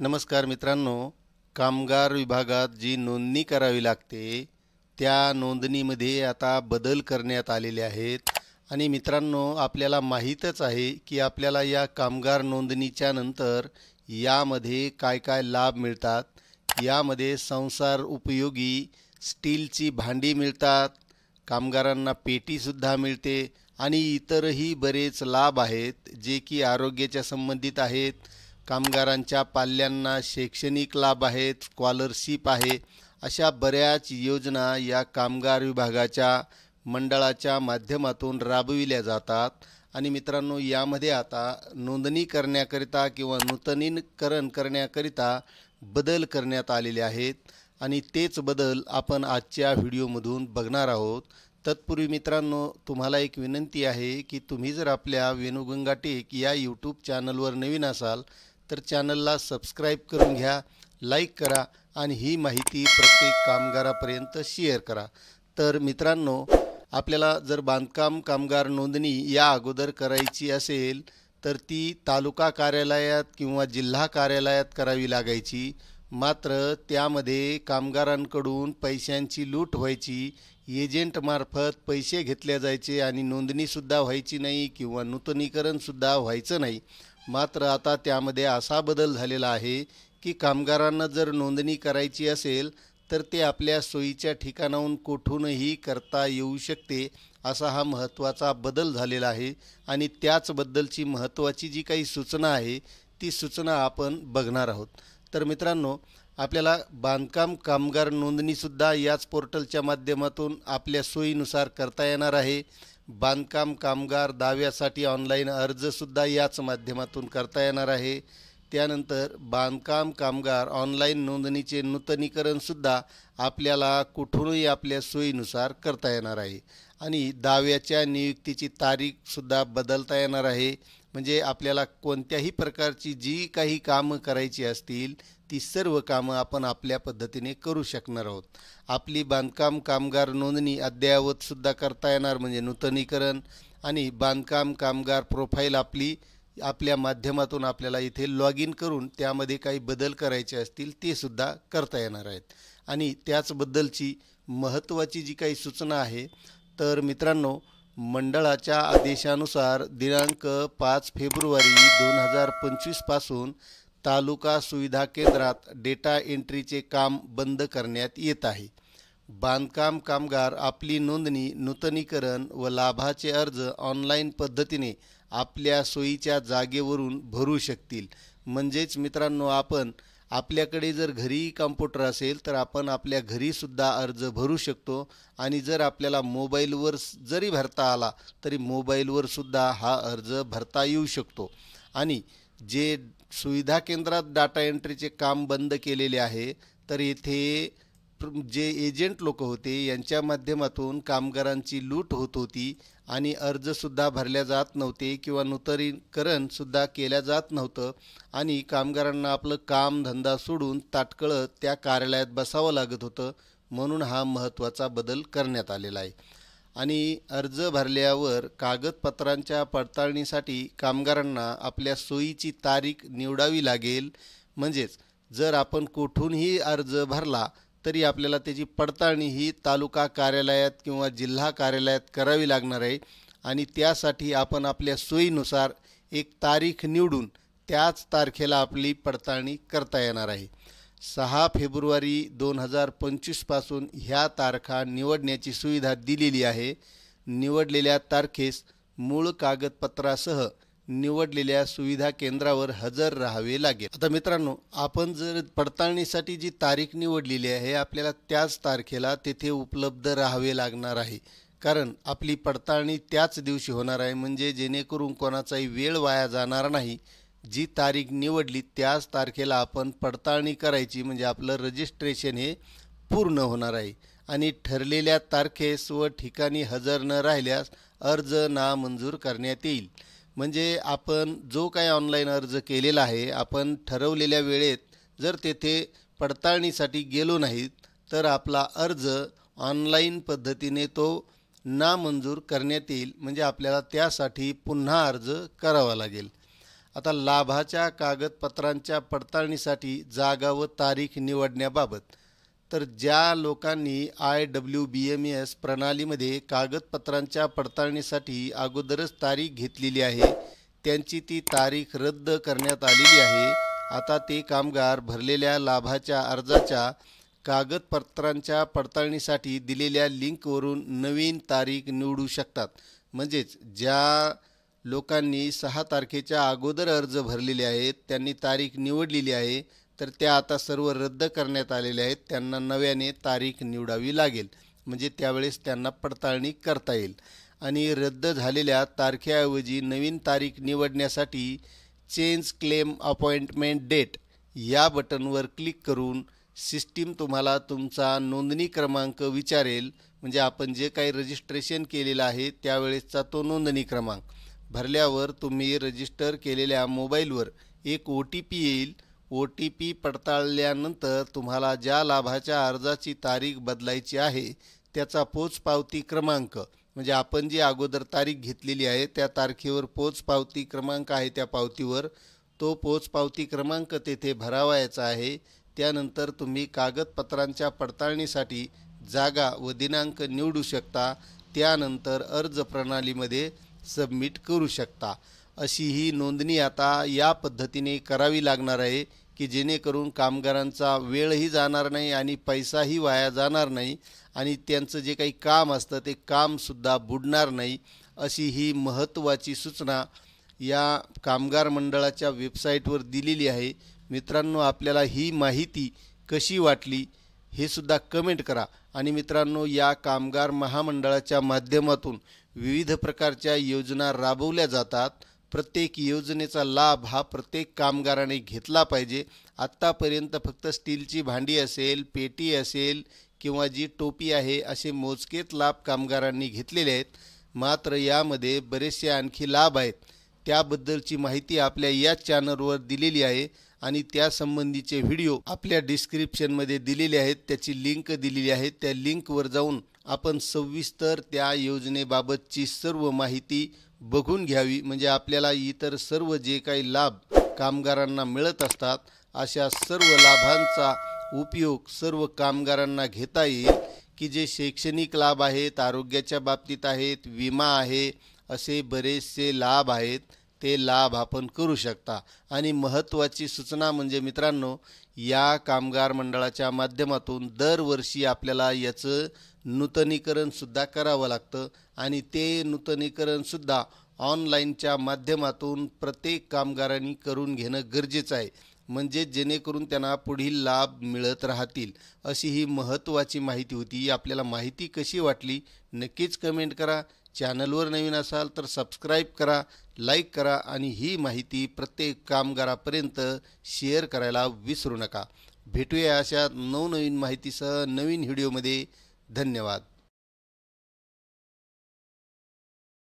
नमस्कार मित्रांनो, कामगार विभागात जी नोंदणी करावी लागते, त्या नोंदणीमध्ये आता बदल करण्यात आलेले आहेत. आणि मित्रांनो, आपल्याला माहीतच आहे की आपल्याला या कामगार नोंदणीच्या नंतर यामध्ये काय काय लाभ मिळतात. यामध्ये संसार उपयोगी स्टीलची भांडी मिळतात, कामगारांना पेटीसुद्धा मिळते आणि इतरही बरेच लाभ आहेत जे की आरोग्याच्या संबंधित आहेत. कामगारांच्या पाल्यांना शैक्षणिक लाभ आहेत, स्कॉलरशिप आहे. अशा बऱ्याच योजना या कामगार विभागाच्या मंडळाच्या माध्यमातून राबविल्या जातात. आणि मित्रांनो, यामध्ये आता नोंदणी करण्याकरिता किंवा नूतनीकरण करण्याकरिता बदल करण्यात आलेले आहेत आणि तेच बदल आपण आजच्या व्हिडिओमधून बघणार आहोत. तत्पूर्वी मित्रांनो, तुम्हाला एक विनंती आहे की तुम्ही जर आपल्या वेणुगंगा टेक या यूट्यूब चॅनलवर नवीन असाल तर चॅनलला सबस्क्राईब करून घ्या, लाईक करा आणि ही माहिती प्रत्येक कामगारापर्यंत शेअर करा. तर मित्रांनो, आपल्याला जर बांधकाम कामगार नोंदणी या अगोदर करायची असेल तर ती तालुका कार्यालयात किंवा जिल्हा कार्यालयात करावी लागायची. मात्र त्यामध्ये कामगारांकडून पैशांची लूट व्हायची, एजंटमार्फत पैसे घेतले जायचे आणि नोंदणीसुद्धा व्हायची नाही किंवा नूतनीकरणसुद्धा व्हायचं नाही. मात्र आता त्यामध्ये असा बदल झालेला आहे की कामगारांना जर नोंदणी करायची असेल तर ते आपल्या सोयीच्या ठिकाणाहून कुठूनही करता येऊ शकते. असा हा महत्त्वाचा बदल झालेला आहे आणि त्याचबद्दलची महत्त्वाची जी काही सूचना आहे ती सूचना आपण बघणार आहोत. तर मित्रांनो, आपल्याला बांधकाम कामगार नोंदणीसुद्धा याच पोर्टलच्या माध्यमातून आपल्या सोयीनुसार करता येणार आहे. बांधकाम कामगार दाव्यासाठी ऑनलाईन अर्जसुद्धा याच माध्यमातून करता येणार आहे. त्यानंतर बांधकाम कामगार ऑनलाईन नोंदणीचे नूतनीकरणसुद्धा आपल्याला कुठूनही आपल्या सोयीनुसार करता येणार आहे. आणि दाव्याच्या नियुक्तीची तारीखसुद्धा बदलता येणार आहे. म्हणजे आपल्याला कोणत्याही प्रकारची जी काही कामं करायची असतील ती सर्व कामं आपण आपल्या पद्धतीने करू शकणार आहोत. आपली बांधकाम कामगार नोंदणी अद्ययावतसुद्धा करता येणार म्हणजे नूतनीकरण. आणि बांधकाम कामगार प्रोफाईल आपल्या माध्यमातून आपल्याला इथे लॉग इन करून त्यामध्ये काही बदल करायचे असतील ते सुद्धा करता येणार आहेत. आणि त्याचबद्दलची महत्त्वाची जी काही सूचना आहे, तर मित्रांनो, मंडळाच्या आदेशानुसार दिनांक 5 फेब्रुवारी 2025 पासून तालुका सुविधा केंद्रात डेटा एंट्रीचे काम बंद करण्यात येत आहे. बांधकाम कामगार आपली नोंदणी, नूतनीकरण व लाभाचे अर्ज ऑनलाईन पद्धतीने आपल्या सोयीच्या जागेवरून भरू शकतील. म्हणजेच मित्रांनो, आपल्याकडे जर घरी कॉम्प्युटर असेल तर आपण आपल्या घरीसुद्धा अर्ज भरू शकतो. आणि जर आपल्याला मोबाईलवर जरी भरता आला तरी मोबाईलवर सुद्धा हा अर्ज भरता येऊ शकतो. आणि जे सुविधा केंद्रात डाटा एंट्रीचे काम बंद केलेले आहे, तर येथे जे एजंट लोक होते यांच्या माध्यमातून कामगारांची लूट होत होती आणि अर्जसुद्धा भरल्या जात नव्हते किंवा नूतनीकरणसुद्धा केल्या जात नव्हतं. आणि कामगारांना आपलं कामधंदा सोडून ताटकळत त्या कार्यालयात बसावं लागत होतं. म्हणून हा महत्त्वाचा बदल करण्यात आलेला आहे. आणि अर्ज भरल्यावर कागदपत्रांच्या पडताळणीसाठी कामगारांना आपल्या सोयीची तारीख निवडावी लागेल. म्हणजेच जर आपण कुठूनही अर्ज भरला तरी आपल्याला त्याची पडताळणी ही तालुका कार्यालयात किंवा जिल्हा कार्यालयात करावी लागणार आहे. आणि त्यासाठी आपण आपल्या सोयीनुसार एक तारीख निवडून त्याच तारखेला आपली पडताळणी करता येणार आहे. 6 फेब्रुवारी 2025 पासून ह्या तारखा निवडण्याची सुविधा दिलेली आहे. निवडलेल्या तारखेस मूळ कागदपत्रासह निवडलेल्या सुविधा केंद्रावर हजर राहावे लागेल. आता मित्रांनो, आपण जर पडताळणीसाठी जी तारीख निवडलेली आहे आपल्याला त्याच तारखेला तेथे उपलब्ध राहावे लागणार आहे. कारण आपली पडताळणी त्याच दिवशी होणार आहे, म्हणजे जेणेकरून कोणाचाही वेळ वाया जाणार नाही. जी तारीख निवडली त्याच तारखेला आपण पडताळणी करायची, म्हणजे आपलं रजिस्ट्रेशन हे पूर्ण होणार आहे. आणि ठरलेल्या तारखेस व ठिकाणी हजर न राहिल्यास अर्ज नामंजूर करण्यात येईल. म्हणजे आपण जो काही ऑनलाईन अर्ज केलेला आहे, आपण ठरवलेल्या वेळेत जर तेथे पडताळणीसाठी गेलो नाहीत तर आपला अर्ज ऑनलाईन पद्धतीने तो नामंजूर करण्यात येईल. म्हणजे आपल्याला त्यासाठी पुन्हा अर्ज करावा लागेल. आता लाभाच्या कागदपत्रांच्या पडताळणीसाठी जागा व तारीख निवडण्याबाबत, तर ज्या लोकांनी IWBMS प्रणालीमध्ये कागदपत्रांच्या पडताळणीसाठी अगोदरच तारीख घेतलेली आहे त्यांची ती तारीख रद्द करण्यात आलेली आहे. आता ते कामगार भरलेल्या लाभाच्या अर्जाच्या कागदपत्रांच्या पडताळणीसाठी दिलेल्या लिंकवरून नवीन तारीख निवडू शकतात. म्हणजेच ज्या लोकांनी 6 तारखेच्या अगोदर अर्ज भरलेले आहेत त्यांनी तारीख निवडलेली आहे, तर त्या आता सर्व रद्द करण्यात आलेल्या आहेत. त्यांना नव्याने तारीख निवडावी लागेल, म्हणजे त्यावेळेस त्यांना पडताळणी करता येईल. आणि रद्द झालेल्या तारखेऐवजी नवीन तारीख निवडण्यासाठी चेंज क्लेम अपॉइंटमेंट डेट या बटनवर क्लिक करून सिस्टीम तुम्हाला तुमचा नोंदणी क्रमांक विचारेल. म्हणजे आपण जे काही रजिस्ट्रेशन केलेलं आहे त्यावेळेसचा तो नोंदणी क्रमांक भरल्यावर तुम्ही रजिस्टर केलेल्या मोबाईलवर एक OTP येईल. OTP पडताळल्यानंतर तुम्हाला ज्या लाभाच्या अर्जाची तारीख बदलायची आहे त्याचा पोचपावती क्रमांक, म्हणजे आपण जी अगोदर तारीख घेतलेली आहे त्या तारखेवर पोचपावती क्रमांक आहे, त्या पावतीवर तो पोचपावती क्रमांक तेथे भरावायचा आहे. त्यानंतर तुम्ही कागदपत्रांच्या पडताळणीसाठी जागा व दिनांक निवडू शकता. त्यानंतर अर्ज प्रणालीमध्ये सबमिट करू शकता. अशी ही नोंदणी आता या पद्धतीने करावी लागणार आहे की जेणेकरून कामगारांचा वेळही जाणार नाही आणि पैसाही वाया जाणार नाही आणि त्यांचं जे काही काम असतं ते कामसुद्धा बुडणार नाही. अशी ही महत्त्वाची सूचना या कामगार मंडळाच्या वेबसाईटवर दिलेली आहे. मित्रांनो, आपल्याला ही माहिती कशी वाटली हे सुद्धा कमेंट करा. आणि मित्रांनो, या कामगार महामंडळाच्या माध्यमातून विविध प्रकारच्या योजना राबवल्या जातात. प्रत्येक योजनेचा लाभ हा प्रत्येक कामगाराने घेतला पाहिजे. आत्तापर्यंत फक्त स्टीलची भांडी असेल, पेटी असेल किंवा जी टोपी आहे असे मोजकेच लाभ कामगारांनी घेतलेले आहेत. मात्र यामध्ये बरेचसे आणखी लाभ आहेत. त्याबद्दलची माहिती आपल्या या चॅनलवर दिलेली आहे आणि त्यासंबंधीचे व्हिडिओ आपल्या डिस्क्रिप्शनमध्ये दिलेले आहेत. त्याची लिंक दिलेली आहे. त्या लिंकवर जाऊन आपण सविस्तर त्या योजनेबाबतची सर्व माहिती बघून घ्यावी. म्हणजे आपल्याला इतर सर्व जे काही लाभ कामगारांना मिळत असतात अशा सर्व लाभांचा उपयोग सर्व कामगारांना घेता येईल. की जे शैक्षणिक लाभ आहेत, आरोग्याच्या बाबतीत आहेत, विमा आहे, असे बरेचसे लाभ आहेत. ते लाभ आपण करू शकता. आणि महत्त्वाची सूचना म्हणजे मित्रांनो, या कामगार मंडळाच्या माध्यमातून दरवर्षी आपल्याला याचं नूतनीकरणसुद्धा करावं लागतं आणि ते नूतनीकरणसुद्धा ऑनलाईनच्या माध्यमातून प्रत्येक कामगारांनी करून घेणं गरजेचं आहे. म्हणजे जेणेकरून त्यांना पुढील लाभ मिळत राहतील. अशी ही महत्त्वाची माहिती होती. आपल्याला माहिती कशी वाटली नक्कीच कमेंट करा. चॅनलवर नवीन असाल तर सबस्क्राईब करा, लाईक करा आणि ही माहिती प्रत्येक कामगारापर्यंत शेअर करायला विसरू नका. भेटूया अशा नवनवीन माहितीसह नवीन व्हिडिओमध्ये. धन्यवाद.